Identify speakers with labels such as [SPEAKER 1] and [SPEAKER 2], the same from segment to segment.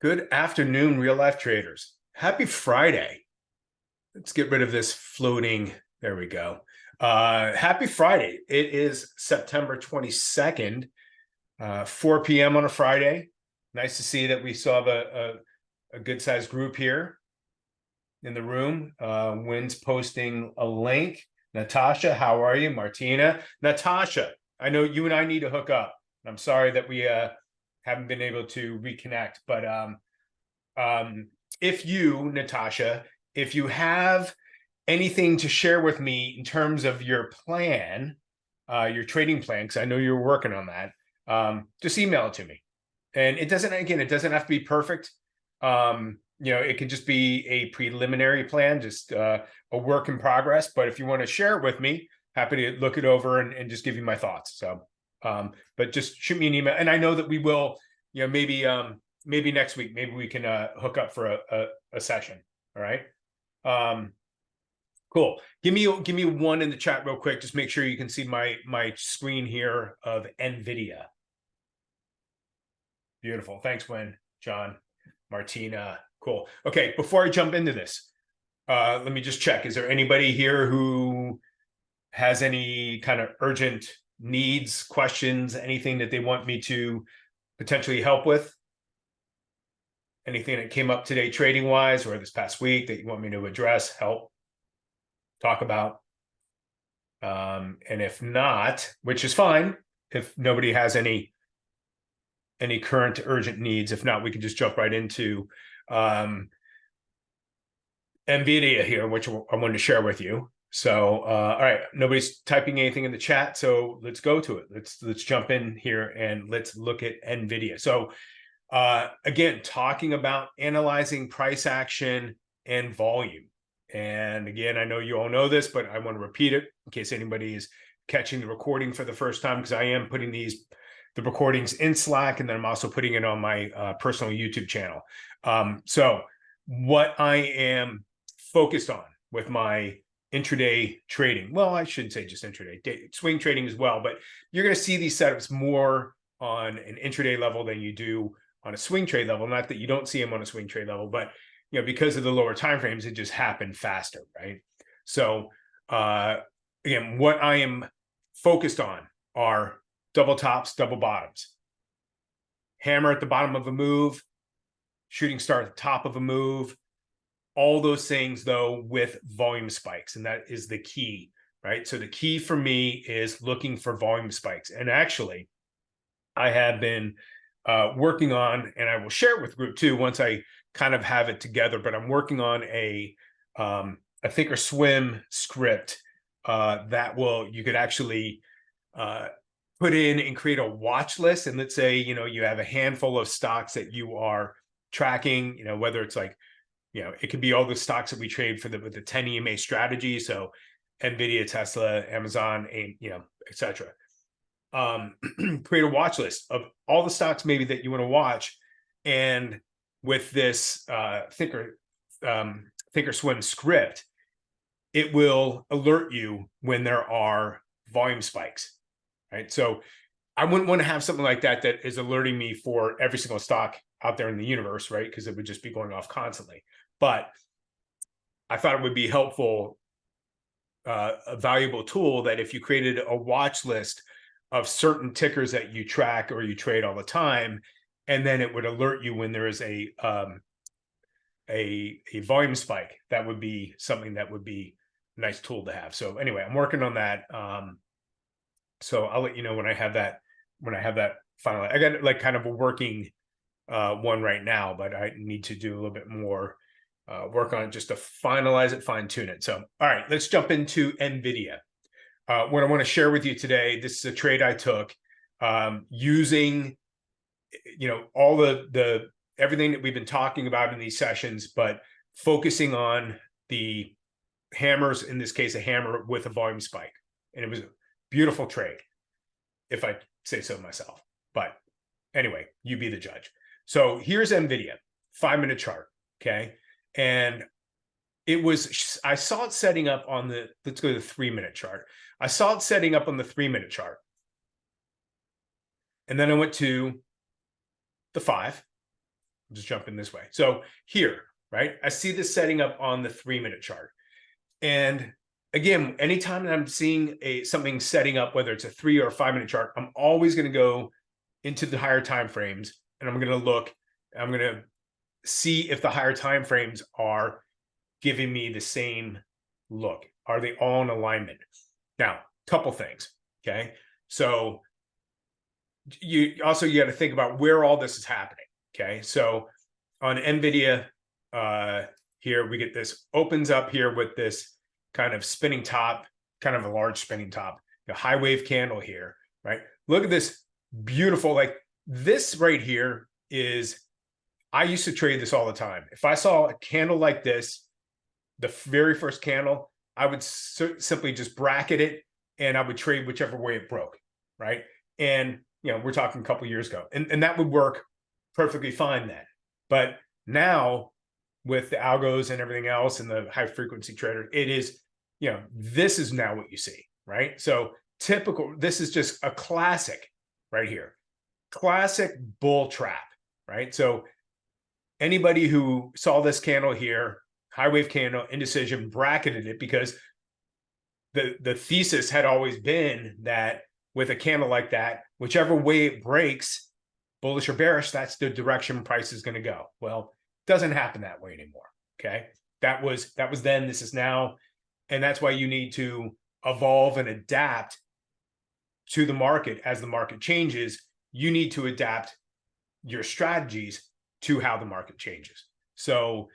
[SPEAKER 1] Good afternoon, real life traders. Happy Friday. Let's get rid of this floating. There we go. Happy Friday. It is September 22nd, 4 p.m. on a Friday. Nice to see that we still have a good sized group here in the room. Wynn's posting a link. Natasha, how are you? Martina. Natasha, I know you and I need to hook up. I'm sorry that we haven't been able to reconnect, but if you, Natasha, if you have anything to share with me in terms of your plan, your trading plan, because I know you're working on that, just email it to me. And it doesn't have to be perfect. It can just be a preliminary plan, just a work in progress. But if you want to share it with me, happy to look it over and just give you my thoughts. So, but just shoot me an email. And I know that we will, maybe next week, maybe we can hook up for a session. All right. Cool. Give me one in the chat real quick. Just make sure you can see my screen here of NVIDIA. Beautiful. Thanks, Wynn, John, Martina. Cool. Okay. Before I jump into this, let me just check. Is there anybody here who has any kind of urgent needs, questions, anything that they want me to potentially help with? Anything that came up today trading wise or this past week that you want me to address, help, talk about? And if not, which is fine, if nobody has any current urgent needs, if not, we can just jump right into NVIDIA here, which I wanted to share with you. So, all right, nobody's typing anything in the chat, so let's go to it. Let's jump in here and let's look at NVIDIA. So, again, talking about analyzing price action and volume. And again, I know you all know this, but I want to repeat it in case anybody is catching the recording for the first time, because I am putting the recordings in Slack, and then I'm also putting it on my personal YouTube channel. So what I am focused on with my intraday trading, well, I shouldn't say just intraday, swing trading as well, but you're going to see these setups more on an intraday level than you do on a swing trade level. Not that you don't see them on a swing trade level, but because of the lower time frames, it just happened faster, right? So again, what I am focused on are double tops, double bottoms, hammer at the bottom of a move, shooting star at the top of a move, all those things though with volume spikes. And that is the key, right? So the key for me is looking for volume spikes. And actually, I have been working on, and I will share it with group two once I kind of have it together, but I'm working on a thinkorswim script that you could actually put in and create a watch list. And let's say, you have a handful of stocks that you are tracking, whether it's like, it could be all the stocks that we trade with the 10 EMA strategy. So NVIDIA, Tesla, Amazon, etc. Create a watch list of all the stocks maybe that you want to watch. And with this thinkorswim script, it will alert you when there are volume spikes, right? So I wouldn't want to have something like that is alerting me for every single stock out there in the universe, right? Because it would just be going off constantly. But I thought it would be helpful, a valuable tool, that if you created a watch list of certain tickers that you track or you trade all the time, and then it would alert you when there is a volume spike, that would be something that would be a nice tool to have. So anyway, I'm working on that. So I'll let you know when I have that finalized. I got like kind of a working one right now, but I need to do a little bit more work on it just to finalize it, fine tune it. So, all right, let's jump into NVIDIA. What I want to share with you today, this is a trade I took using, all the everything that we've been talking about in these sessions, but focusing on the hammers, in this case, a hammer with a volume spike. And it was a beautiful trade, if I say so myself. But anyway, you be the judge. So here's NVIDIA, 5-minute chart, okay? And I saw it setting up on let's go to the 3-minute chart. I saw it setting up on the 3-minute chart. And then I went to the 5. just jump in this way. So here, right, I see this setting up on the 3-minute chart. And again, anytime that I'm seeing something setting up, whether it's a 3 or a 5-minute chart, I'm always going to go into the higher time frames, and I'm going to look. I'm going to see if the higher time frames are giving me the same look. Are they all in alignment? Now, couple things. Okay, so you got to think about where all this is happening. Okay, so on NVIDIA, here we get this opens up here with this kind of spinning top, kind of a large spinning top, a high wave candle here, right? Look at this beautiful, like this right here is, I used to trade this all the time. If I saw a candle like this, the very first candle, I would simply just bracket it and I would trade whichever way it broke, right? And, you know, we're talking a couple years ago, and that would work perfectly fine then. But now with the algos and everything else and the high frequency trader, it is, you know, this is now what you see, right? So typical, this is just a classic right here, classic bull trap, right? So anybody who saw this candle here, high wave candle, indecision, bracketed it, because the thesis had always been that with a candle like that, whichever way it breaks, bullish or bearish, that's the direction price is going to go. Well, it doesn't happen that way anymore. Okay. That was then, this is now. And that's why you need to evolve and adapt to the market. As the market changes, you need to adapt your strategies to how the market changes. So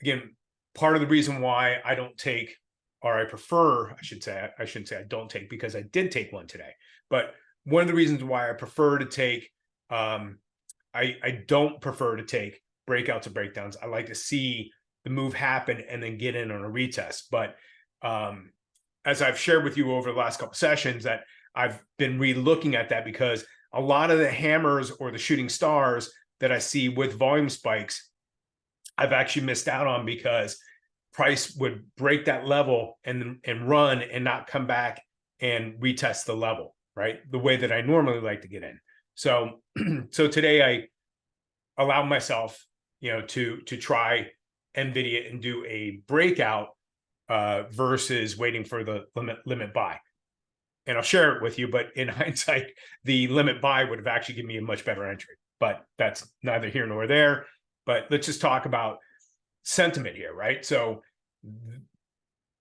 [SPEAKER 1] again, part of the reason why I don't take, or I prefer, I shouldn't say I don't take, because I did take one today, but one of the reasons why I prefer to take, I don't prefer to take breakouts or breakdowns. I like to see the move happen and then get in on a retest. But as I've shared with you over the last couple of sessions, that I've been re-looking at that, because a lot of the hammers or the shooting stars that I see with volume spikes, I've actually missed out on, because price would break that level and run and not come back and retest the level, right? The way that I normally like to get in. So, so today I allow myself, you know, to try NVIDIA and do a breakout versus waiting for the limit buy. And I'll share it with you, but in hindsight, the limit buy would have actually given me a much better entry, but that's neither here nor there. But let's just talk about sentiment here, right? So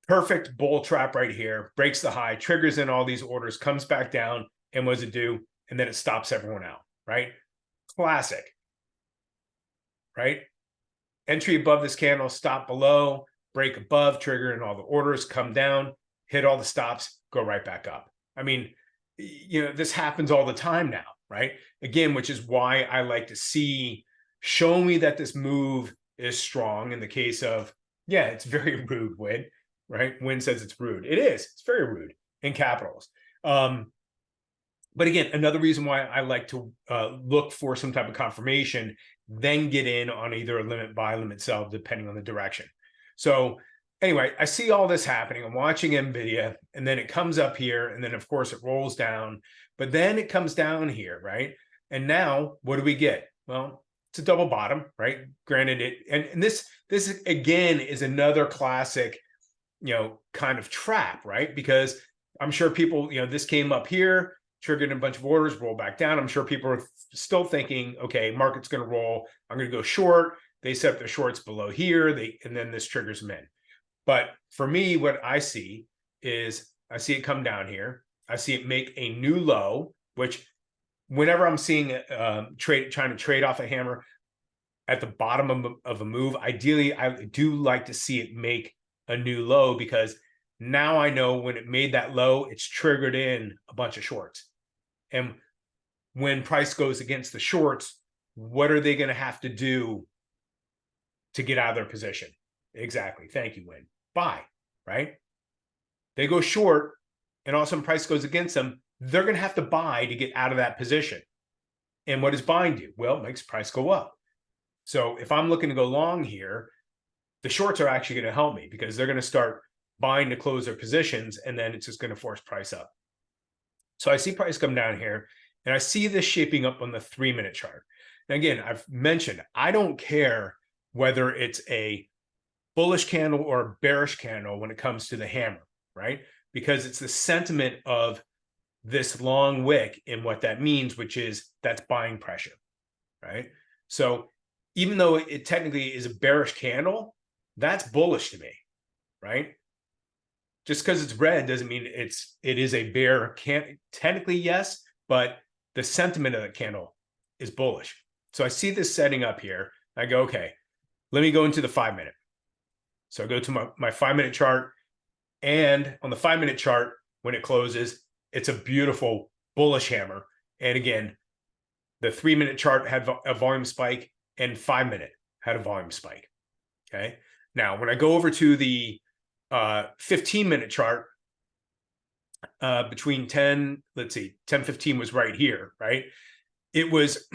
[SPEAKER 1] perfect bull trap right here, breaks the high, triggers in all these orders, comes back down, and what does it do? And then it stops everyone out, right? Classic, right? Entry above this candle, stop below, break above, trigger in all the orders, come down, hit all the stops, go right back up. I mean, you know, this happens all the time now, right? Again, which is why I like to see, show me that this move is strong. In the case of, yeah, it's very rude, Win, right? Win says it's rude. It is. It's very rude in capitals. But again, another reason why I like to look for some type of confirmation, then get in on either a limit buy, limit sell, depending on the direction. So anyway, I see all this happening. I'm watching NVIDIA, and then it comes up here, and then of course it rolls down, but then it comes down here, right? And now what do we get? Well, it's a double bottom, right? Granted, it and this again is another classic, you know, kind of trap, right? Because I'm sure people, you know, this came up here, triggered a bunch of orders, roll back down. I'm sure people are still thinking, okay, market's going to roll. I'm going to go short. They set up their shorts below here. And then this triggers them in. But for me, what I see is I see it come down here. I see it make a new low, which whenever I'm seeing trying to trade off a hammer at the bottom of a move, ideally, I do like to see it make a new low, because now I know when it made that low, it's triggered in a bunch of shorts. And when price goes against the shorts, what are they going to have to do to get out of their position? Exactly. Thank you, Win. Buy, right? They go short, and all of a sudden price goes against them. They're going to have to buy to get out of that position. And what does buying do? Well, it makes price go up. So if I'm looking to go long here, the shorts are actually going to help me, because they're going to start buying to close their positions, and then it's just going to force price up. So I see price come down here, and I see this shaping up on the 3-minute chart. And again, I've mentioned, I don't care whether it's a bullish candle or a bearish candle when it comes to the hammer, right? Because it's the sentiment of this long wick and what that means, which is that's buying pressure, right? So even though it technically is a bearish candle, that's bullish to me, right? Just because it's red doesn't mean it is a bear. Technically, yes, but the sentiment of the candle is bullish. So I see this setting up here. I go, okay, let me go into the 5 minute. So I go to my 5 minute chart, and on the 5 minute chart, when it closes, it's a beautiful bullish hammer. And again, the 3 minute chart had a volume spike, and 5 minute had a volume spike. Okay. Now, when I go over to the 15 minute chart, between 10:15 was right here, right? It was,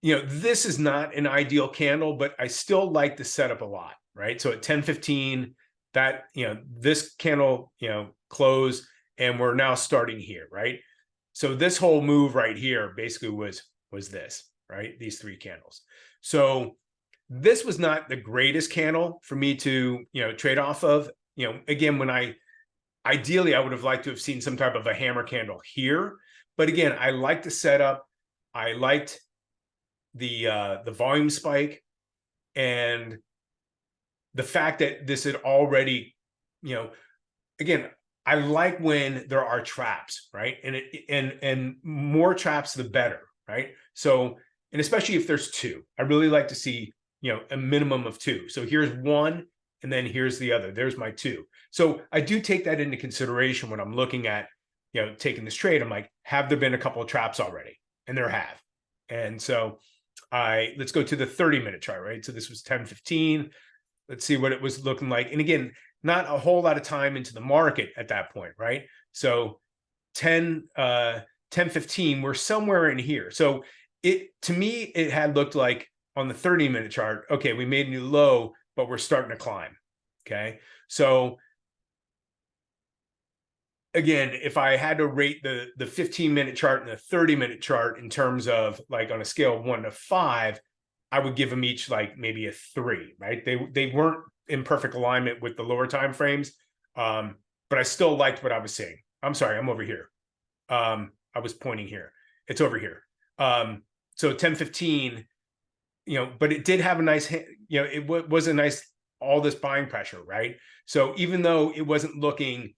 [SPEAKER 1] this is not an ideal candle, but I still like the setup a lot, right? So at 10:15, that, this candle, closed, and we're now starting here, right? So this whole move right here basically was this, right? These three candles. So this was not the greatest candle for me to, trade off of. Again, ideally, I would have liked to have seen some type of a hammer candle here. But again, I liked the setup. I liked the volume spike, and the fact that this had already, again, I like when there are traps, right? And more traps, the better, right? So, and especially if there's two, I really like to see, a minimum of two. So here's one, and then here's the other. There's my two. So I do take that into consideration when I'm looking at, taking this trade. I'm like, have there been a couple of traps already? And there have. And so let's go to the 30 minute chart, right? So this was 10:15. Let's see what it was looking like. And again, not a whole lot of time into the market at that point, right? So 10:15, we're somewhere in here. So to me, it had looked like on the 30 minute chart, okay, we made a new low, but we're starting to climb. Okay. So again, if I had to rate the 15 minute chart and the 30 minute chart in terms of like on a scale of 1 to 5, I would give them each like maybe a 3, right? They weren't in perfect alignment with the lower time frames, but I still liked what I was seeing. I'm sorry, I'm over here. I was pointing here. It's over here. So 10:15, but it did have a nice, it was a nice, all this buying pressure, right? So even though it wasn't looking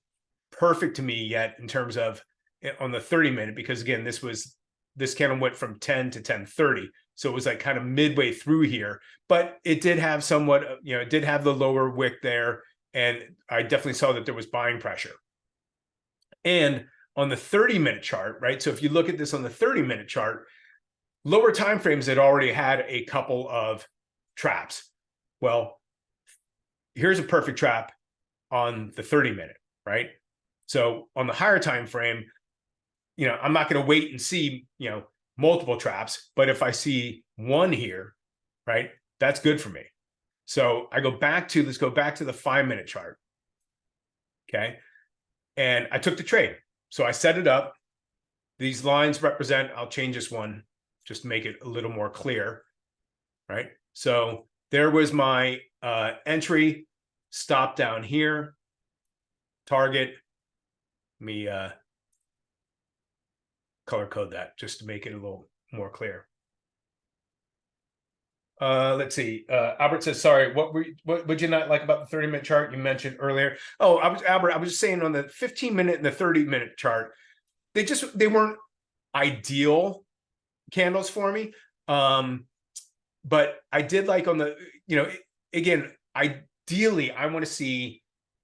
[SPEAKER 1] perfect to me yet in terms of on the 30 minute, because again, this candle went from 10 to 10:30. So it was like kind of midway through here, but it did have somewhat, it did have the lower wick there. And I definitely saw that there was buying pressure. And on the 30 minute chart, right? So if you look at this on the 30 minute chart, lower time frames had already had a couple of traps. Well, here's a perfect trap on the 30 minute, right? So on the higher time frame, I'm not going to wait and see, multiple traps, but if I see one here, right, that's good for me. So let's go back to the 5 minute chart. Okay. And I took the trade. So I set it up. These lines represent, I'll change this one just to make it a little more clear, right? So there was my entry, stop down here, target. Let me color code that just to make it a little more clear. Let's see. Albert says, sorry, what would you not like about the 30 minute chart you mentioned earlier? Oh, Albert, I was just saying on the 15 minute and the 30 minute chart, they weren't ideal candles for me. But I did like on the, again, ideally, I want to see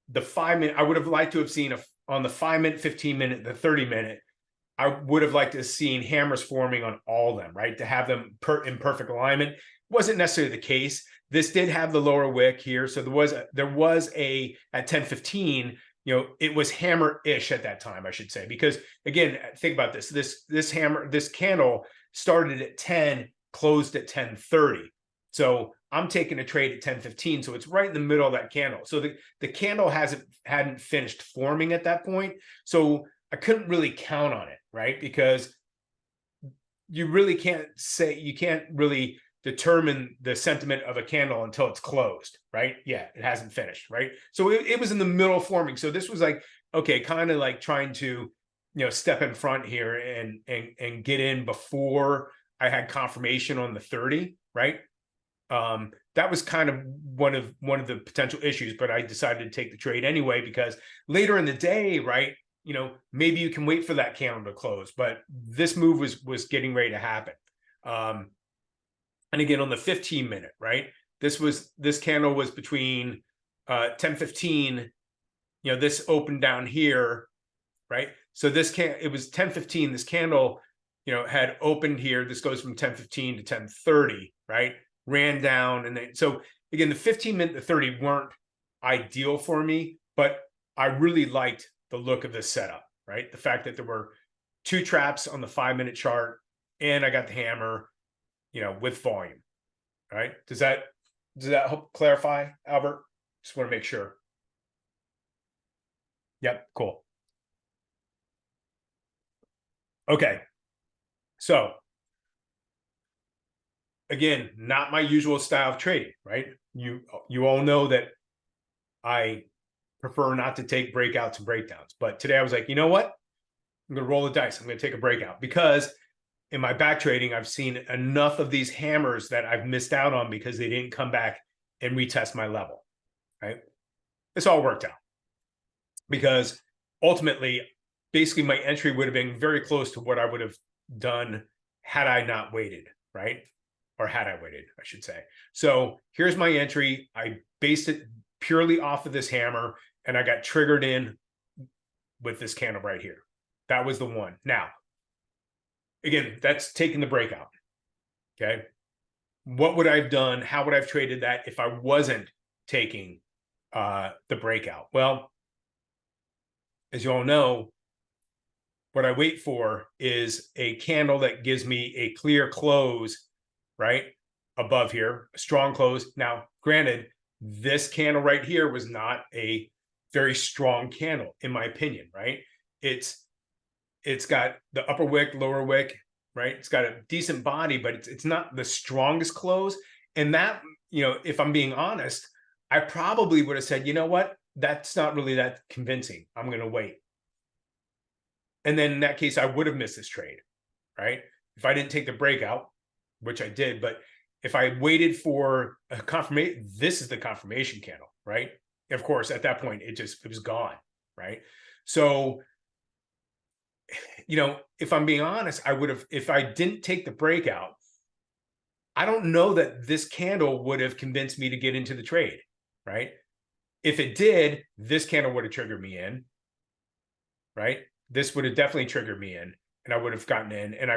[SPEAKER 1] the 5 minute. I would have liked to have seen on the 5 minute, 15 minute, the 30 minute. I would have liked to have seen hammers forming on all of them, right? To have them in perfect alignment. Wasn't necessarily the case. This did have the lower wick here. So there was a at 10:15, it was hammer-ish at that time, I should say, because again, think about this. This candle started at 10, closed at 10:30. So I'm taking a trade at 10:15. So it's right in the middle of that candle. So the candle hadn't finished forming at that point. So I couldn't really count on it, right? Because you really can't say, you can't really determine the sentiment of a candle until it's closed, right? Yeah, it hasn't finished, right? So it was in the middle of forming. So this was like, okay, kind of like trying to, step in front here and get in before I had confirmation on the 30, right? That was kind of one of the potential issues, but I decided to take the trade anyway because later in the day, right? Maybe you can wait for that candle to close, but this move was getting ready to happen. And again, on the 15-minute, right? This candle was between 10:15. This opened down here, right? So it was 10:15. This candle, had opened here. This goes from 10:15 to 10:30, right? Ran down, and then so again, the 15-minute, the 30 weren't ideal for me, but I really liked the look of this setup, right? The fact that there were 2 traps on the 5-minute chart, and I got the hammer, with volume, right? Does that help clarify, Albert? Just want to make sure. Yep, cool. Okay, so again, not my usual style of trading, right? You all know that I prefer not to take breakouts and breakdowns, but today I was like, you know what? I'm going to roll the dice. I'm going to take a breakout because in my back trading, I've seen enough of these hammers that I've missed out on because they didn't come back and retest my level, right? This all worked out because ultimately, basically my entry would have been very close to what I would have done had I not waited, right? Or had I waited, I should say. So here's my entry. I based it purely off of this hammer, and I got triggered in with this candle right here. That was the one. Now, again, that's taking the breakout. Okay. What would I have done? How would I have traded that if I wasn't taking the breakout? Well, as you all know, what I wait for is a candle that gives me a clear close, right? Above here, a strong close. Now, granted, this candle right here was not a very strong candle, in my opinion, right? It's got the upper wick, lower wick, right? It's got a decent body, but it's not the strongest close. And that, if I'm being honest, I probably would have said, you know what? That's not really that convincing. I'm going to wait. And then in that case, I would have missed this trade, right? If I didn't take the breakout, which I did, but if I waited for a confirmation, this is the confirmation candle, right? Of course, at that point, it was gone, right? So, if I'm being honest, I would have, if I didn't take the breakout, I don't know that this candle would have convinced me to get into the trade, right? If it did, this candle would have triggered me in, right? This would have definitely triggered me in, and I would have gotten in. And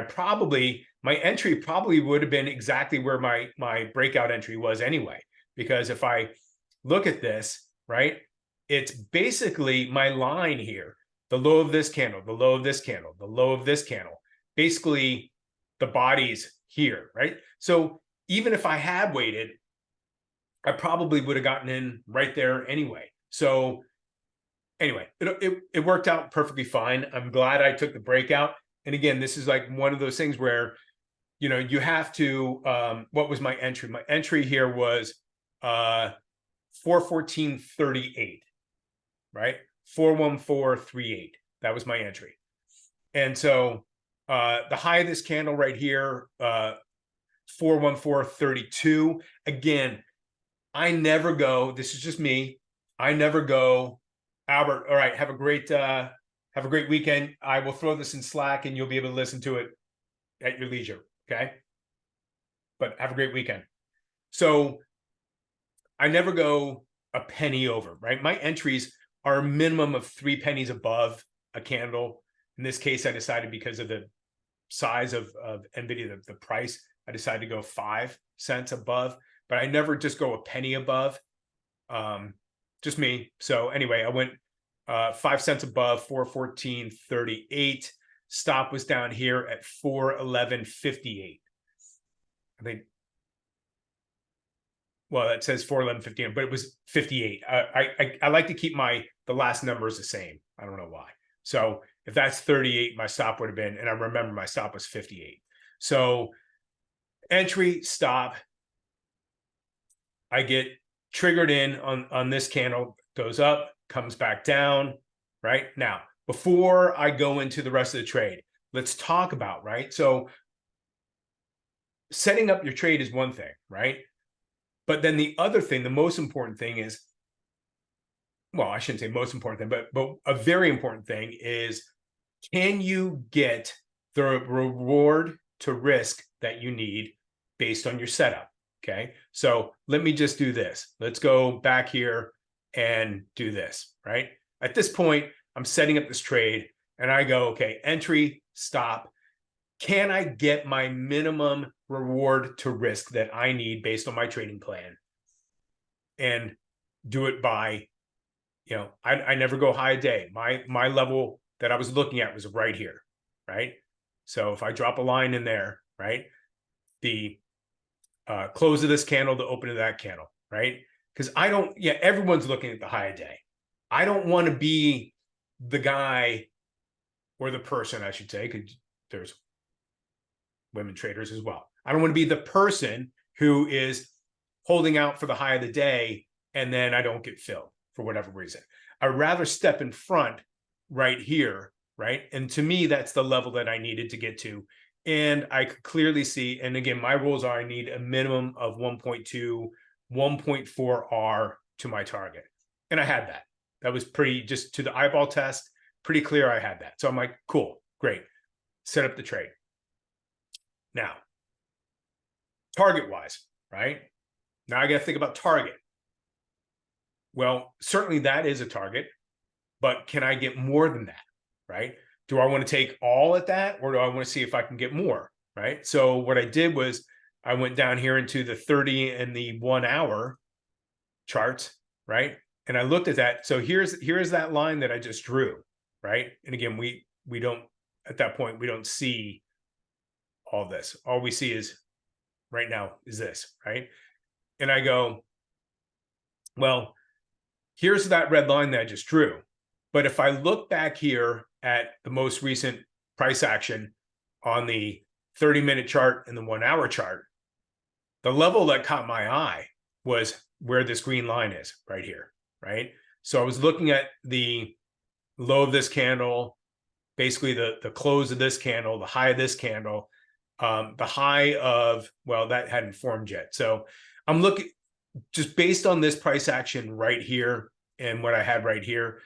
[SPEAKER 1] my entry probably would have been exactly where my breakout entry was anyway. Because if I look at this, right, it's basically my line here, the low of this candle, the low of this candle, the low of this candle, basically the body's here, right? So even if I had waited, I probably would have gotten in right there anyway. So anyway, it worked out perfectly fine. I'm glad I took the breakout. And again, this is like one of those things where, you have to, what was my entry? My entry here was 414.38, right? 414.38. That was my entry. And so the high of this candle right here, 414.32. Again, I never go, this is just me. I never go, Albert, all right, have a great weekend. I will throw this in Slack and you'll be able to listen to it at your leisure. Okay. But have a great weekend. So I never go a penny over, right? My entries are a minimum of 3 pennies above a candle. In this case, I decided because of the size of NVIDIA, the price, I decided to go 5 cents above, but I never just go a penny above. Just me. So anyway, I went 5 cents above 414.38. Stop was down here at 411.58. I think, well, it says 411.58, but it was 58. I like to keep the last numbers the same. I don't know why. So if that's 38, my stop would have been, and I remember my stop was 58. So entry, stop. I get triggered in on this candle, goes up, comes back down, right? Now, before I go into the rest of the trade, let's talk about, right? So setting up your trade is one thing, right? But then the other thing, the most important thing is, well, I shouldn't say most important thing, but a very important thing is, can you get the reward to risk that you need based on your setup? Okay, so let me just do this. Let's go back here and do this, right? At this point, I'm setting up this trade and I go, okay, entry, stop. Can I get my minimum reward to risk that I need based on my trading plan? And do it by, I never go high a day. My level that I was looking at was right here, right? So if I drop a line in there, right, the close of this candle, the open of that candle, right? Because everyone's looking at the high a day. I don't want to be the guy or the person, I should say, because there's women traders as well. I don't want to be the person who is holding out for the high of the day and then I don't get filled for whatever reason. I'd rather step in front right here, right? And to me, that's the level that I needed to get to. And I could clearly see, and again, my rules are I need a minimum of 1.2, 1.4 R to my target. And I had that. That was pretty, just to the eyeball test, pretty clear I had that. So I'm like, cool, great. Set up the trade. Now, target-wise, right? Now I got to think about target. Well, certainly that is a target, but can I get more than that, right? Do I want to take all at that, or do I want to see if I can get more, right? So what I did was I went down here into the 30 and the 1 hour charts, right? And I looked at that. So here's that line that I just drew, right? And again, we don't, at that point, we don't see all this. All we see is right now is this, right? And I go, well, here's that red line that I just drew. But if I look back here at the most recent price action on the 30-minute chart and the 1 hour chart, the level that caught my eye was where this green line is right here, right? So I was looking at the low of this candle, basically the close of this candle, the high of this candle, the high of, well, that hadn't formed yet. So I'm looking just based on this price action right here and what I had right here.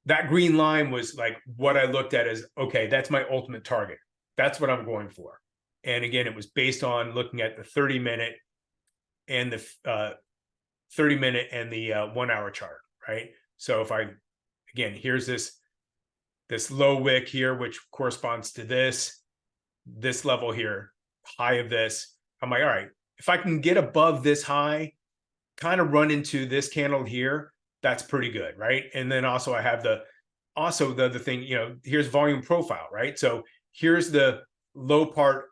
[SPEAKER 1] That green line was like what I looked at as, okay, that's my ultimate target. That's what I'm going for. And again, it was based on looking at the 30-minute and the 30-minute and the 1 hour chart, right? So if I, again, here's this low wick here, which corresponds to this level here, high of this. I'm like, all right, if I can get above this high, kind of run into this candle here, that's pretty good, right? And then also I have the other thing, here's volume profile, right? So here's the low part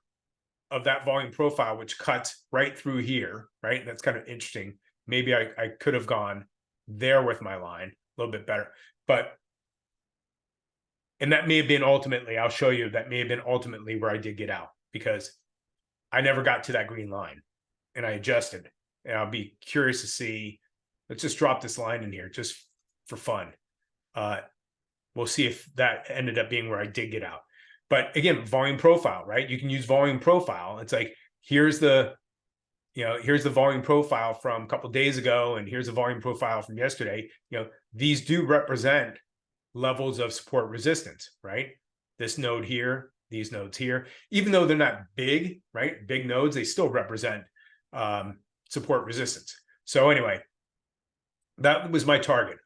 [SPEAKER 1] of that volume profile, which cuts right through here, right? And that's kind of interesting. Maybe I could have gone there with my line a little bit better, and that may have been ultimately, I'll show you, that may have been ultimately where I did get out, because I never got to that green line and I adjusted. And I'll be curious to see, let's just drop this line in here just for fun. We'll see if that ended up being where I did get out. But again, volume profile, right? You can use volume profile. It's like, here's the volume profile from a couple of days ago, and here's the volume profile from yesterday. These do represent levels of support resistance, right? This node here, these nodes here, even though they're not big, right? Big nodes, they still represent support resistance. So anyway, that was my target.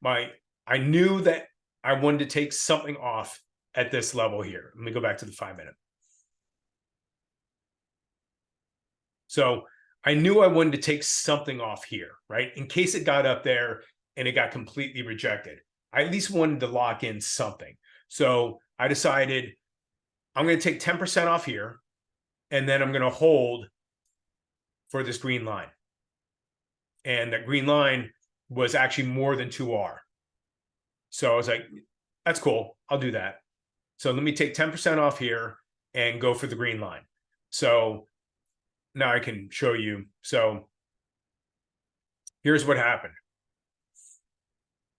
[SPEAKER 1] I knew that I wanted to take something off at this level here. Let me go back to the 5-minute. So I knew I wanted to take something off here, right? In case it got up there and it got completely rejected. I at least wanted to lock in something. So I decided I'm going to take 10% off here, and then I'm going to hold for this green line. And that green line was actually more than 2R. So I was like, that's cool. I'll do that. So let me take 10% off here and go for the green line. So now I can show you. So here's what happened.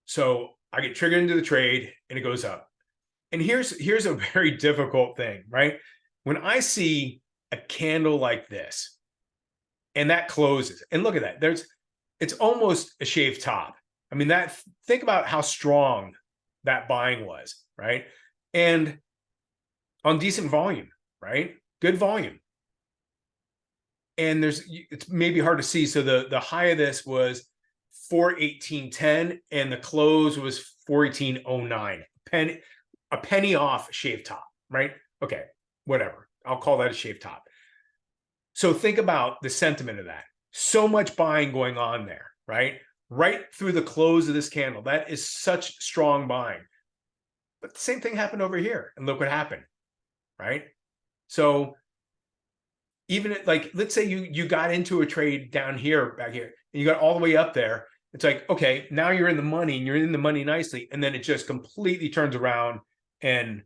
[SPEAKER 1] So I get triggered into the trade and it goes up. And here's a very difficult thing, right? When I see a candle like this and that closes, and look at that, it's almost a shaved top. I mean, think about how strong that buying was, right? And on decent volume, right? Good volume. And it's maybe hard to see. So the high of this was 418.10 and the close was 418.09. A penny off shave top, right? Okay, whatever. I'll call that a shave top. So think about the sentiment of that. So much buying going on there, right? Right through the close of this candle. That is such strong buying. But the same thing happened over here. And look what happened, right? So even like, let's say you got into a trade down here, back here, and you got all the way up there. It's like, okay, now you're in the money and you're in the money nicely. And then it just completely turns around and,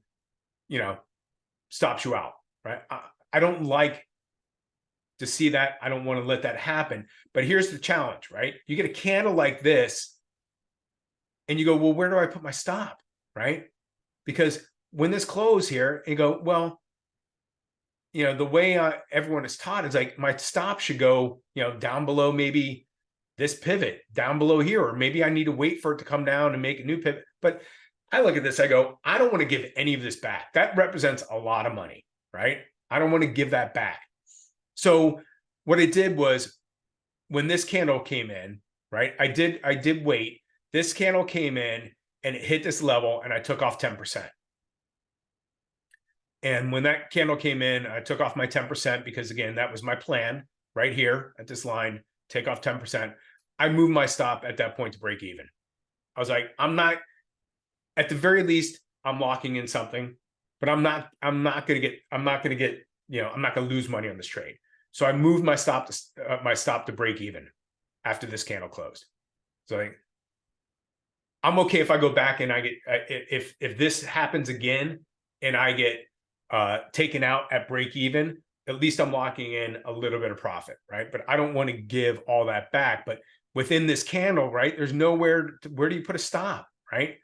[SPEAKER 1] stops you out, right? I don't like to see that. I don't want to let that happen. But here's the challenge, right? You get a candle like this and you go, well, where do I put my stop, right? Because when this close here and you go, well, the way everyone is taught is like my stop should go, down below maybe this pivot down below here, or maybe I need to wait for it to come down and make a new pivot. But I look at this, I go, I don't want to give any of this back. That represents a lot of money, right? I don't want to give that back. So what I did was when this candle came in, right? I did wait. This candle came in and it hit this level and I took off 10%. And when that candle came in, I took off my 10% because again, that was my plan right here at this line, take off 10%. I moved my stop at that point to break even. I was like, at the very least, I'm locking in something, but I'm not going to lose money on this trade. So I moved my stop to break even after this candle closed. So I'm okay if I go back and I get, if this happens again and I get taken out at break even, at least I'm locking in a little bit of profit, right? But I don't want to give all that back. But within this candle, right, there's nowhere where do you put a stop, right?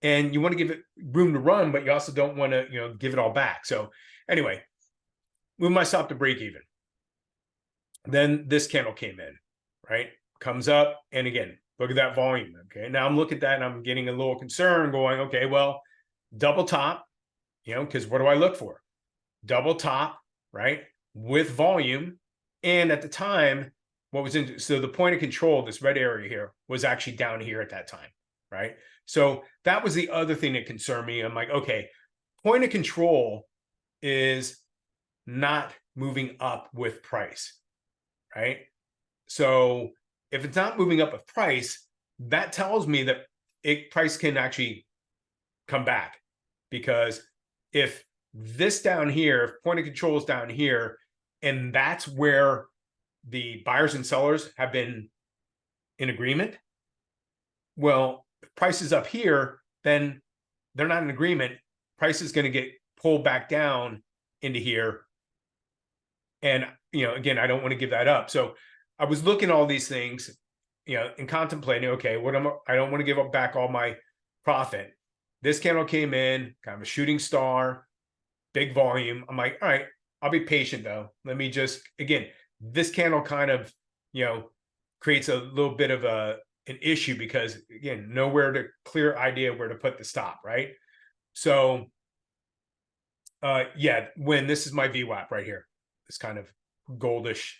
[SPEAKER 1] And you want to give it room to run, but you also don't want to, give it all back. So anyway, move my stop to break even. Then this candle came in, right? Comes up. And again, look at that volume. Okay. Now I'm looking at that and I'm getting a little concerned going, okay, well, double top, because what do I look for? Double top, right? With volume. And at the time, so the point of control, this red area here, was actually down here at that time, right? So that was the other thing that concerned me. I'm like, okay, point of control is not moving up with price, right? So if it's not moving up with price, that tells me that price can actually come back. Because if this down here, if point of control is down here, and that's where the buyers and sellers have been in agreement, well, if price is up here, then they're not in agreement. Price is going to get pulled back down into here. And, again, I don't want to give that up. So I was looking at all these things, and contemplating, okay, I don't want to give back all my profit. This candle came in, kind of a shooting star, big volume. I'm like, all right, I'll be patient though. Let me just, again, this candle kind of, creates a little bit of an issue because again, nowhere to clear idea where to put the stop, right? So, yeah, when this is my VWAP right here, this kind of goldish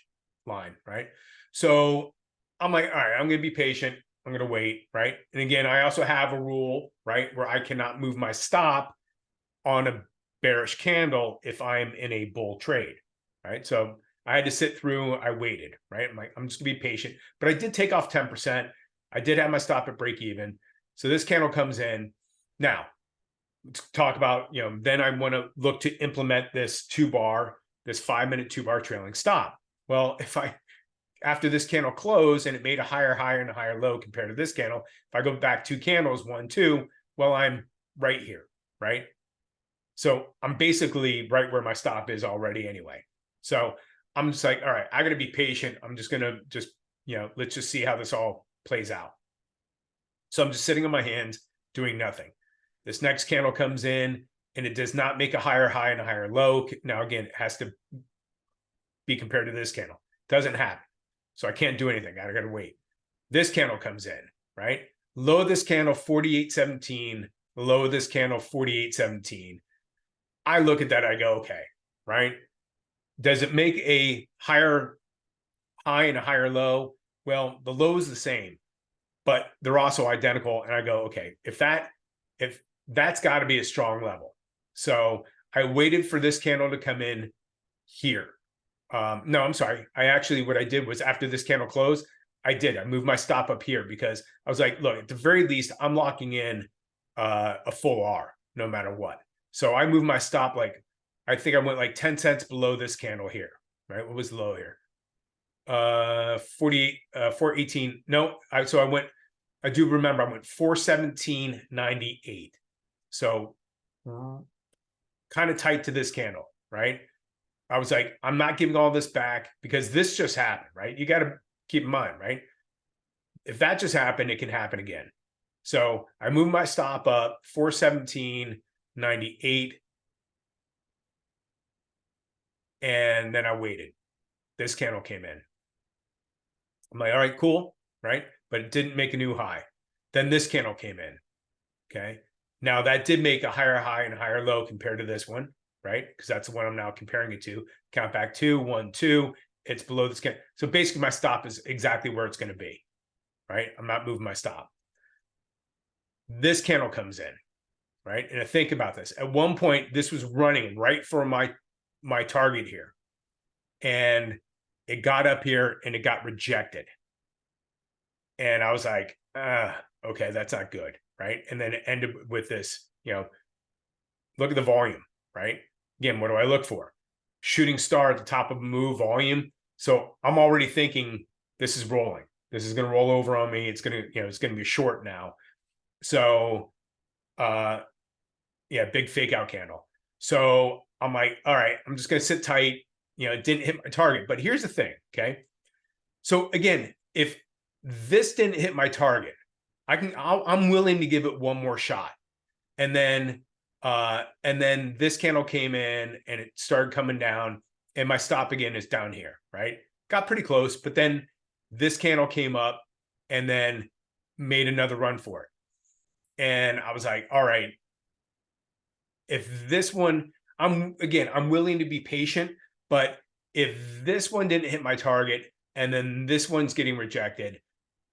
[SPEAKER 1] line, right? So I'm like, all right, I'm going to be patient. I'm going to wait, right? And again, I also have a rule, right, where I cannot move my stop on a bearish candle if I'm in a bull trade, right? So I had to sit through, I waited, right? I'm like, I'm just gonna be patient, but I did take off 10%. I did have my stop at break even. So this candle comes in. Now, let's talk about, then I want to look to implement this this 5-minute 2-bar trailing stop. Well, after this candle closed and it made a higher high and a higher low compared to this candle, if I go back 2 candles, 1, 2, well, I'm right here, right? So I'm basically right where my stop is already anyway. So I'm just like, all right, I got to be patient. I'm just going to let's just see how this all plays out. So I'm just sitting on my hands doing nothing. This next candle comes in and it does not make a higher high and a higher low. Now, again, it has to be compared to this candle. Doesn't happen. So I can't do anything. I got to wait. This candle comes in, right? Low of this candle, 48.17. Low of this candle, 48.17. I look at that, I go, okay, right? Does it make a higher high and a higher low? Well, the low is the same, but they're also identical. And I go, okay, if that's got to be a strong level. So I waited for this candle to come in here. No, I'm sorry. What I did was after this candle closed, I moved my stop up here because I was like, look, at the very least, I'm locking in a full R no matter what. So I moved my stop I think I went like 10 cents below this candle here, right? What was low here? 418. No, I do remember I went 417.98. So kind of tight to this candle, right? I was like, I'm not giving all this back because this just happened, right? You got to keep in mind, right? If that just happened, it can happen again. So I moved my stop up 417.98. And then I waited. This candle came in. I'm like, all right, cool, right? But it didn't make a new high. Then this candle came in. Okay. Now that did make a higher high and a higher low compared to this one, right? Because that's the one I'm now comparing it to. Count back 2, 1, 2. It's below this candle. So basically my stop is exactly where it's going to be, right? I'm not moving my stop. This candle comes in, right? And I think about this. At one point, this was running right for my target here. And it got up here and it got rejected. And I was like, okay, that's not good, right? And then it ended with this, look at the volume, right? Again, what do I look for? Shooting star at the top of a move, volume. So I'm already thinking this is rolling. This is going to roll over on me. It's going to, it's going to be short now. So, big fake out candle. So I'm like, all right, I'm just going to sit tight. It didn't hit my target. But here's the thing, okay? So again, if this didn't hit my target, I'm willing to give it one more shot. And then this candle came in and it started coming down and my stop again is down here, right? Got pretty close, but then this candle came up and then made another run for it. And I was like, all right, if this one, I'm willing to be patient, but if this one didn't hit my target and then this one's getting rejected,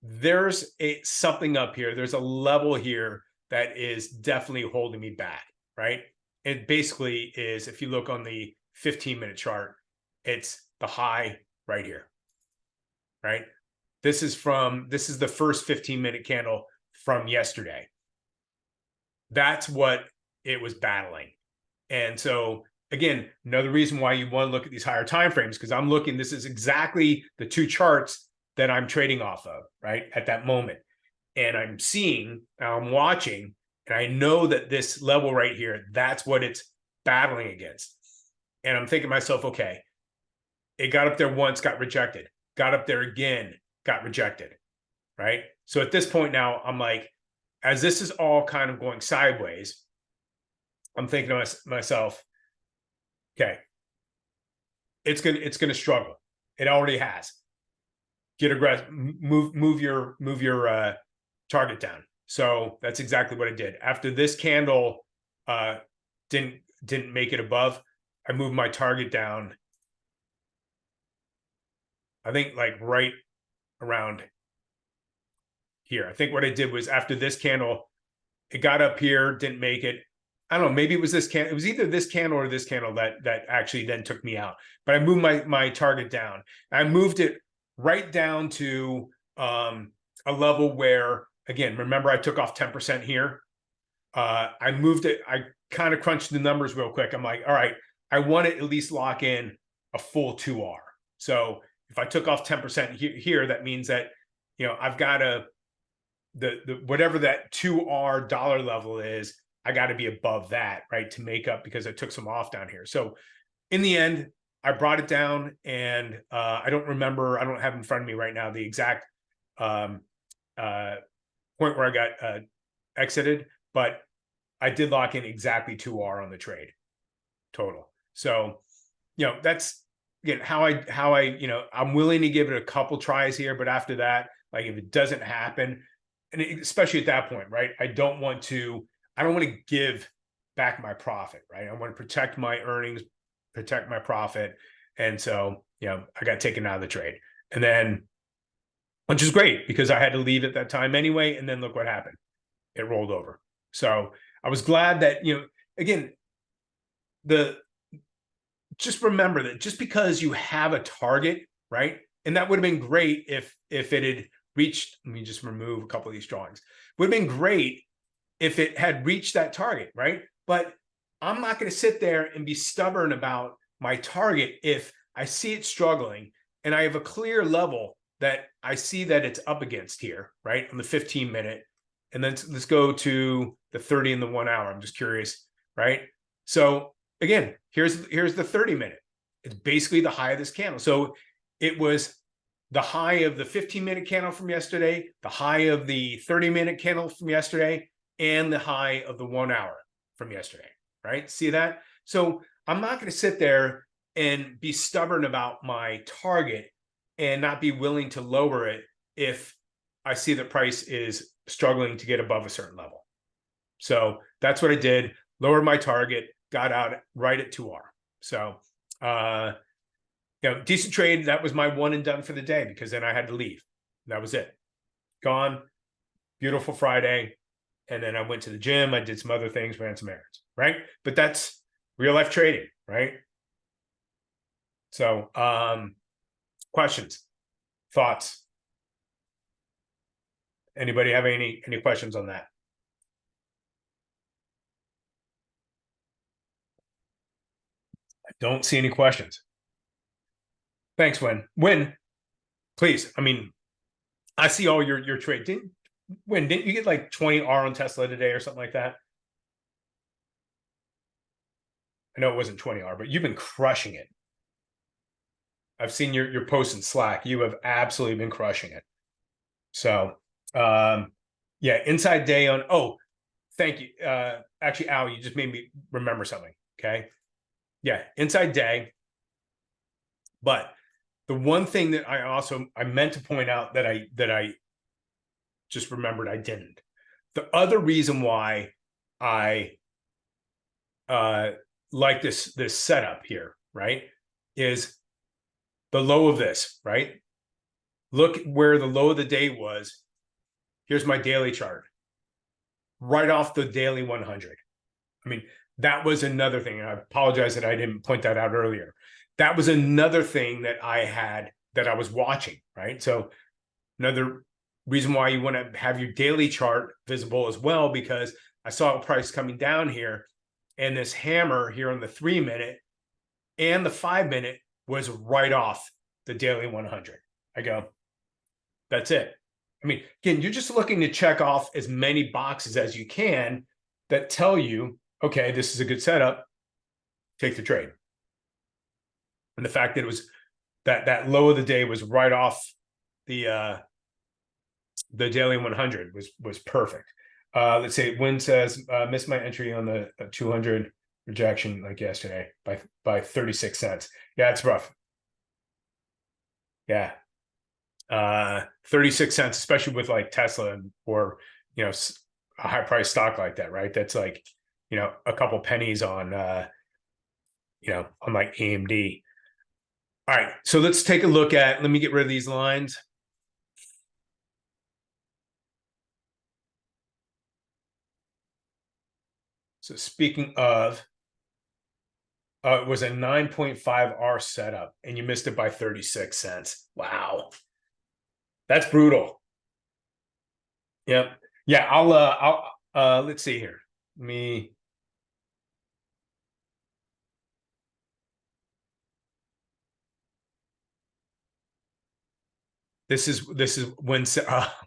[SPEAKER 1] there's something up here. There's a level here that is definitely holding me back, right? It basically is, if you look on the 15-minute chart, it's the high right here, right? This is the first 15-minute candle from yesterday. That's what it was battling. And so again, another reason why you want to look at these higher time frames, because I'm looking, this is exactly the two charts that I'm trading off of, right, at that moment. And I'm watching, and I know that this level right here, that's what it's battling against. And I'm thinking to myself, okay, it got up there once, got rejected, got up there again, got rejected, right? So at this point now, I'm like, as this is all kind of going sideways, I'm thinking to myself, okay, it's gonna struggle. It already has. Get aggressive, move your target down. So that's exactly what I did. After this candle didn't make it above, I moved my target down. I think like right around here. I think what I did was after this candle, it got up here, didn't make it. I don't know, maybe it was this candle. It was either this candle or this candle that actually then took me out. But I moved my target down. I moved it right down to a level where, again, remember I took off 10% here. I moved it. I kind of crunched the numbers real quick. I'm like, all right, I want to at least lock in a full 2R. So if I took off 10% here, that means that, I've got the whatever that 2R dollar level is, I got to be above that, right, to make up, because I took some off down here. So in the end, I brought it down, and I don't have in front of me right now the exact um, point where I got exited, but I did lock in exactly 2R on the trade total. So, that's again how I I'm willing to give it a couple tries here, but after that, like if it doesn't happen, and especially at that point, right? I don't want to give back my profit, right? I want to protect my earnings, protect my profit. And so, I got taken out of the trade. And then, which is great because I had to leave at that time anyway. And then look what happened. It rolled over. So I was glad that, again, just remember that just because you have a target, right? And that would have been great if it had reached, let me just remove a couple of these drawings. Would have been great if it had reached that target, right? But I'm not going to sit there and be stubborn about my target if I see it struggling and I have a clear level that I see that it's up against here, right? On the 15-minute. And then let's go to the 30 and the 1 hour. I'm just curious, right? So again, here's the 30-minute. It's basically the high of this candle. So it was the high of the 15-minute candle from yesterday, the high of the 30-minute candle from yesterday, and the high of the 1 hour from yesterday, right? See that? So I'm not going to sit there and be stubborn about my target and not be willing to lower it if I see the price is struggling to get above a certain level. So that's what I did. Lowered my target, got out right at 2R. So, decent trade. That was my one and done for the day because then I had to leave. That was it. Gone. Beautiful Friday. And then I went to the gym. I did some other things, ran some errands, right? But that's real life trading, right? So, questions, thoughts? Anybody have any questions on that? I don't see any questions. Thanks, Win, please. I mean, I see all your trade. Didn't you get like 20R on Tesla today or something like that? I know it wasn't 20R, but you've been crushing it. I've seen your posts in Slack. You have absolutely been crushing it. So, yeah, inside day on. Oh, thank you. Actually, Al, you just made me remember something. Okay, yeah, inside day. But the one thing that I meant to point out that I just remembered I didn't. The other reason why I like this setup here, right, is the low of this, right? Look where the low of the day was. Here's my daily chart. Right off the daily 100. I mean, that was another thing. And I apologize that I didn't point that out earlier. That was another thing that I was watching, right? So another reason why you want to have your daily chart visible as well, because I saw a price coming down here and this hammer here on the 3-minute and the 5-minute was right off the daily 100. I go, that's it. I mean, again, you're just looking to check off as many boxes as you can that tell you, okay, this is a good setup, take the trade. And the fact that it was that low of the day was right off the daily 100 was perfect. Let's say Win says, missed my entry on the 200 rejection like yesterday by 36 cents. Yeah, it's rough. Yeah. 36 cents, especially with like Tesla or, a high price stock like that, right? That's like, a couple pennies on, on like AMD. All right. So let's take a look at, let me get rid of these lines. So speaking of, it was a 9.5R setup and you missed it by 36 cents. Wow. That's brutal. Yep. Yeah. I'll let's see here. Let me. This is Win.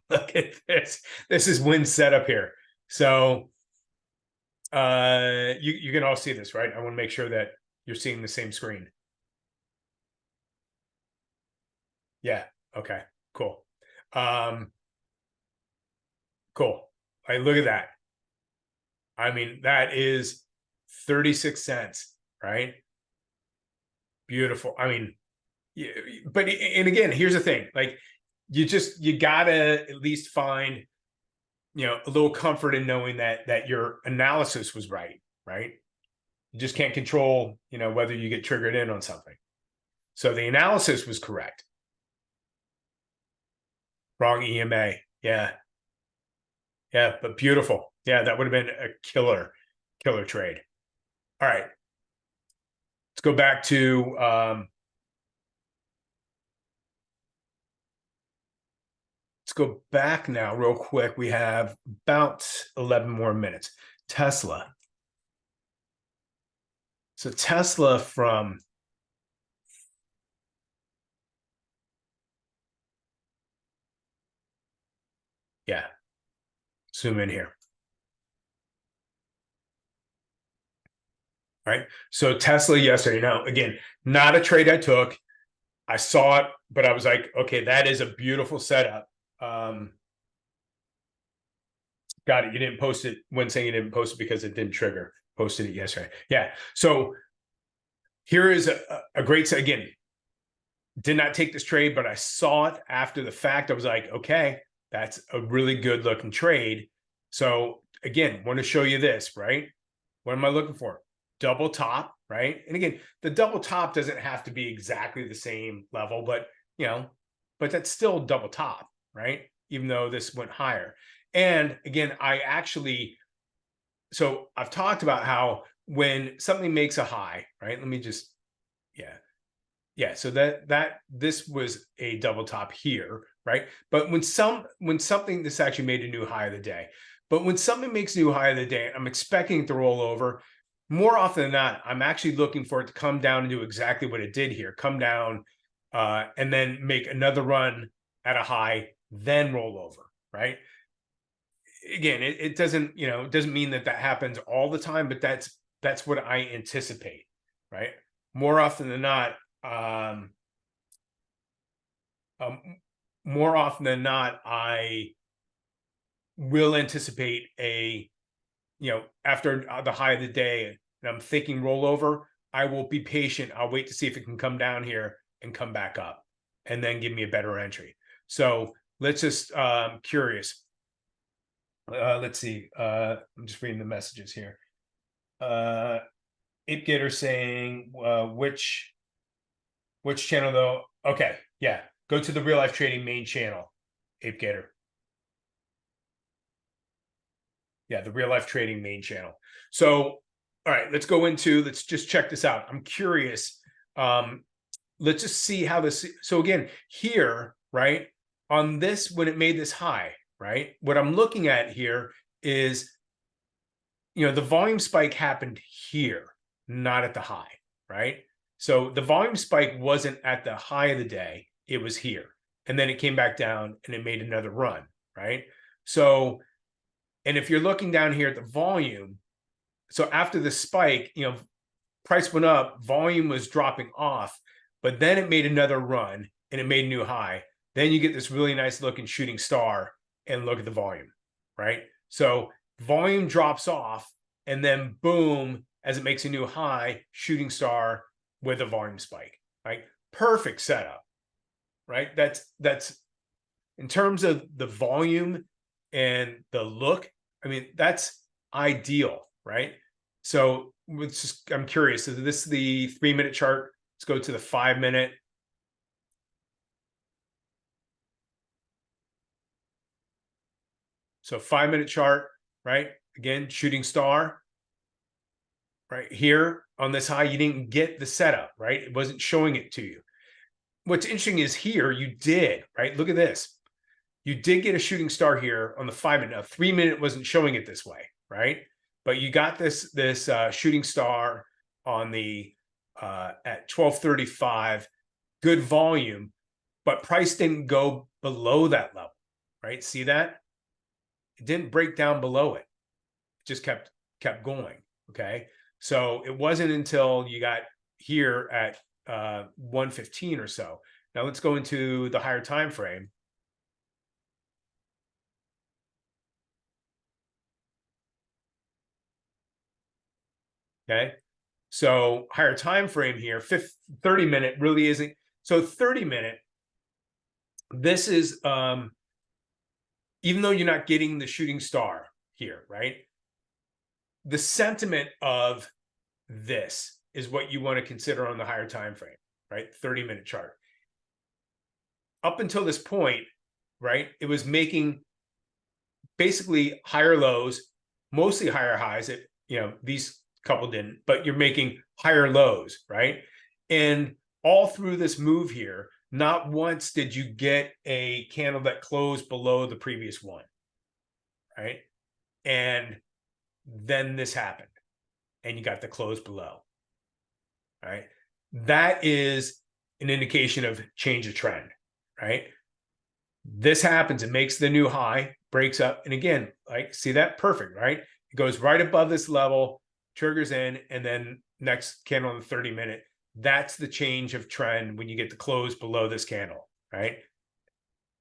[SPEAKER 1] Look at this. This is Win setup here. So, You can all see this, right? I want to make sure that you're seeing the same screen. Yeah. Okay. Cool. Cool. I look at that. I mean, that is 36 cents, right? Beautiful. I mean, yeah, but and again, here's the thing: like, you gotta at least find a little comfort in knowing that your analysis was right, right? You just can't control whether you get triggered in on something. So the analysis was correct. Wrong EMA. Yeah. Yeah, but beautiful. Yeah, that would have been a killer trade. All right. Let's go back to let's go back now real quick. We have about 11 more minutes. Tesla. So Tesla from yeah. Zoom in here. Right. So Tesla yesterday. Now, again, not a trade I took. I saw it, but I was like, okay, that is a beautiful setup. Got it. You didn't post it when saying you didn't post it because it didn't trigger. Posted it yesterday. Yeah. So here is a great, again, did not take this trade, but I saw it after the fact. I was like, okay, that's a really good looking trade. So again, want to show you this, right? What am I looking for? Double top, right? And again, the double top doesn't have to be exactly the same level, but but that's still double top, right? Even though this went higher. And again, so I've talked about how when something makes a high, right? Let me just, yeah. So this was a double top here, right? But when something, this actually made a new high of the day. But when something makes a new high of the day, I'm expecting it to roll over. More often than not, I'm actually looking for it to come down and do exactly what it did here. Come down and then make another run at a high, then roll over, right? Again, it doesn't, it doesn't mean that happens all the time, but that's what I anticipate, right? More often than not, more often than not, I will anticipate after the high of the day, and I'm thinking rollover, I will be patient. I'll wait to see if it can come down here and come back up and then give me a better entry. So let's just, curious. Let's see. I'm just reading the messages here. ApeGator saying, which channel though? Okay. Yeah. Go to the Real Life Trading main channel, ApeGator. Yeah, the Real Life Trading main channel. So, all right, let's just check this out. I'm curious. Let's just see how this, so again, here, right, on this, when it made this high, right, what I'm looking at here is, the volume spike happened here, not at the high, right? So the volume spike wasn't at the high of the day, it was here. And then it came back down and it made another run, right? So, and if you're looking down here at the volume, so after the spike, price went up, volume was dropping off, but then it made another run and it made a new high. Then you get this really nice looking shooting star and look at the volume, right? So volume drops off and then boom, as it makes a new high, shooting star with a volume spike, right? Perfect setup, right? That's in terms of the volume and the look, I mean, that's ideal, right? So I'm curious, is this the 3-minute chart? Let's go to the 5-minute. So 5-minute chart, right? Again, shooting star. Right here on this high, you didn't get the setup, right? It wasn't showing it to you. What's interesting is here, you did, right? Look at this. You did get a shooting star here on the 5-minute. Now, 3-minute wasn't showing it this way, right? But you got this shooting star on the at 1235, good volume, but price didn't go below that level, right? See that? It didn't break down below it. It just kept kept going. Okay. So it wasn't until you got here at 115 or so. Now let's go into the higher time frame. Okay. So higher time frame here, 30 minute really isn't. So 30 minute, this is even though you're not getting the shooting star here, right? The sentiment of this is what you want to consider on the higher time frame, right? 30-minute chart. Up until this point, right, it was making basically higher lows, mostly higher highs. It, these couple didn't, but you're making higher lows, right? And all through this move here, not once did you get a candle that closed below the previous one, right? And then this happened and you got the close below, right? That is an indication of change of trend, right? This happens, it makes the new high, breaks up. And again, like, see that? Perfect, right? It goes right above this level, triggers in, and then next candle on the 30-minute. That's the change of trend when you get the close below this candle, right?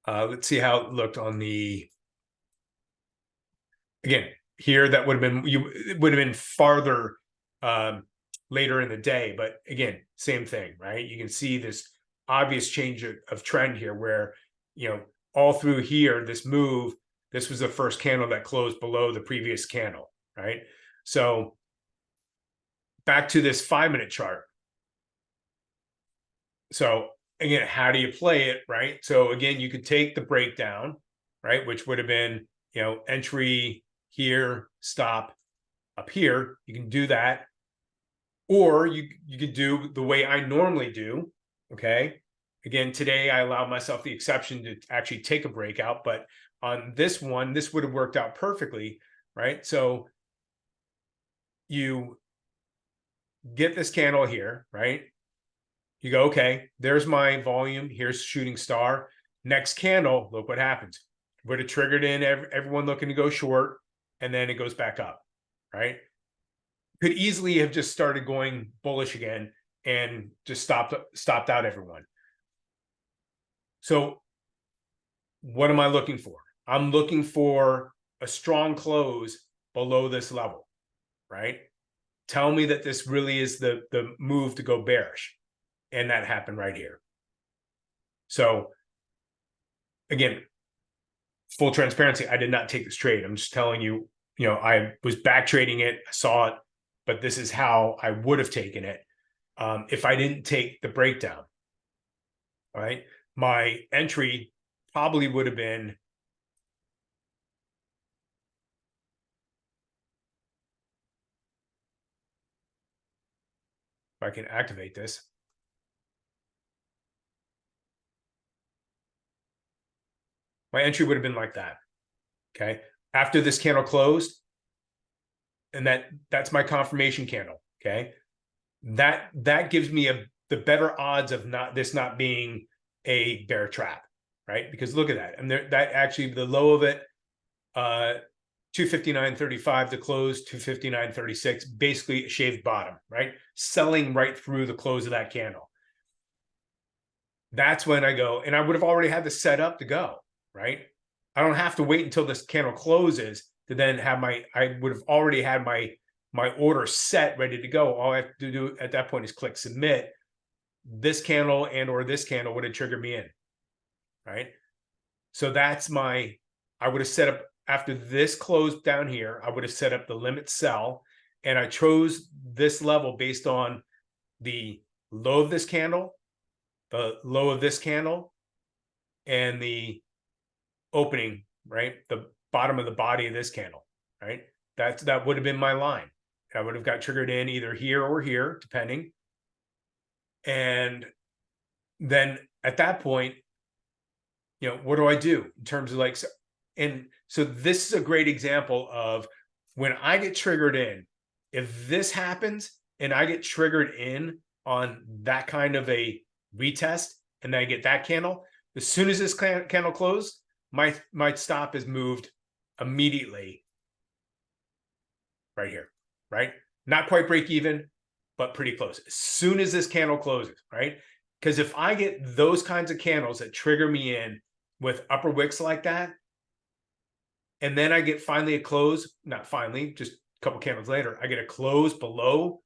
[SPEAKER 1] Let's see how it looked on the, again, here that would have been, it would have been farther later in the day, but again, same thing, right? You can see this obvious change of trend here where, all through here, this move, this was the first candle that closed below the previous candle, right? So back to this 5-minute chart. So again, how do you play it, right? So again, you could take the breakdown, right? Which would have been, entry here, stop up here. You can do that. Or you could do the way I normally do, okay? Again, today I allowed myself the exception to actually take a breakout, but on this one, this would have worked out perfectly, right? So you get this candle here, right? You go, okay, there's my volume. Here's shooting star. Next candle, look what happens. Would have triggered in everyone looking to go short, and then it goes back up, right? Could easily have just started going bullish again and just stopped out everyone. So what am I looking for? I'm looking for a strong close below this level, right? Tell me that this really is the move to go bearish. And that happened right here. So again, full transparency, I did not take this trade. I'm just telling you, I was back trading it, I saw it, but this is how I would have taken it if I didn't take the breakdown. All right. My entry probably would have been, if I can activate this, my entry would have been like that. Okay. After this candle closed, and that's my confirmation candle. Okay. That gives me the better odds of not being a bear trap, right? Because look at that. And that actually, the low of it, 259.35 to close, 259.36, basically a shaved bottom, right? Selling right through the close of that candle. That's when I go, and I would have already had this set up to go, right? I don't have to wait until this candle closes to then have I would have already had my order set, ready to go. All I have to do at that point is click submit. This candle or this candle would have triggered me in, right? So that's I would have set up, after this closed down here, I would have set up the limit sell, and I chose this level based on the low of this candle, the low of this candle, and the opening, right? The bottom of the body of this candle, right? That would have been my line. I would have got triggered in either here or here, depending. And then at that point, what do I do in terms of like, and so this is a great example of when I get triggered in, if this happens and I get triggered in on that kind of a retest, and then I get that candle, as soon as this candle closed, my stop is moved immediately right here, right? Not quite break even, but pretty close. As soon as this candle closes, right? Because if I get those kinds of candles that trigger me in with upper wicks like that, and then I get finally a close, not finally, just a couple candles later, I get a close below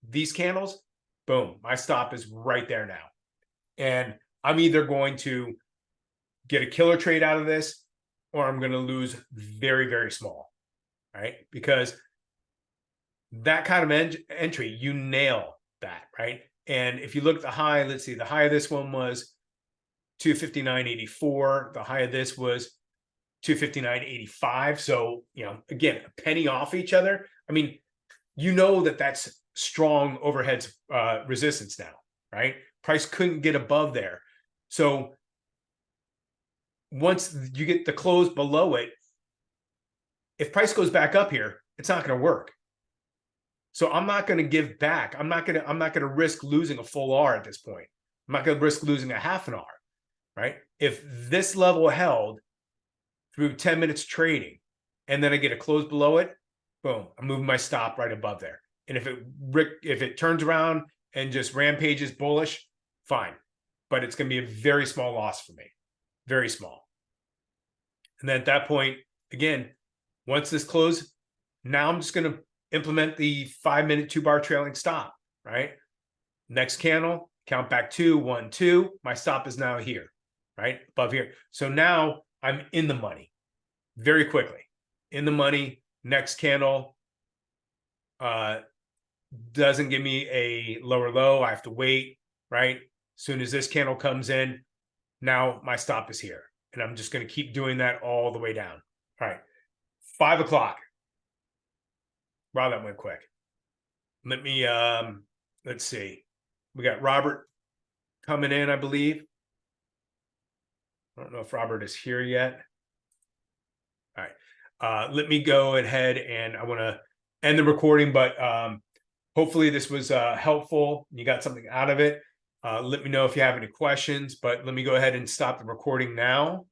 [SPEAKER 1] these candles, boom, my stop is right there now. And I'm either going to get a killer trade out of this, or I'm going to lose very, very small, right? Because that kind of entry, you nail that, right? And if you look at the high, let's see, the high of this one was 259.84. The high of this was 259.85. So, you know, again, a penny off each other. I mean, you know that that's strong overhead resistance now, right? Price couldn't get above there. So once you get the close below it, if price goes back up here, it's not going to work. So I'm not going to give back. I'm not going to risk losing a full R at this point. I'm not going to risk losing a half an R, right? If this level held through 10 minutes trading, and then I get a close below it, boom, I'm moving my stop right above there. And if it turns around and just rampages bullish, fine. But it's going to be a very small loss for me. Very small. And then at that point, again, once this closes, now I'm just going to implement the 5-minute 2-bar trailing stop, right? Next candle, count back 2, 1, 2. My stop is now here, right? Above here. So now I'm in the money very quickly. In the money. Next candle doesn't give me a lower low. I have to wait, right? As soon as this candle comes in, now my stop is here. And I'm just going to keep doing that all the way down. All right. 5 o'clock. Wow, that went quick. Let me, let's see. We got Robert coming in, I believe. I don't know if Robert is here yet. All right. Let me go ahead, and I want to end the recording, but hopefully this was helpful. You got something out of it. Let me know if you have any questions, but let me go ahead and stop the recording now.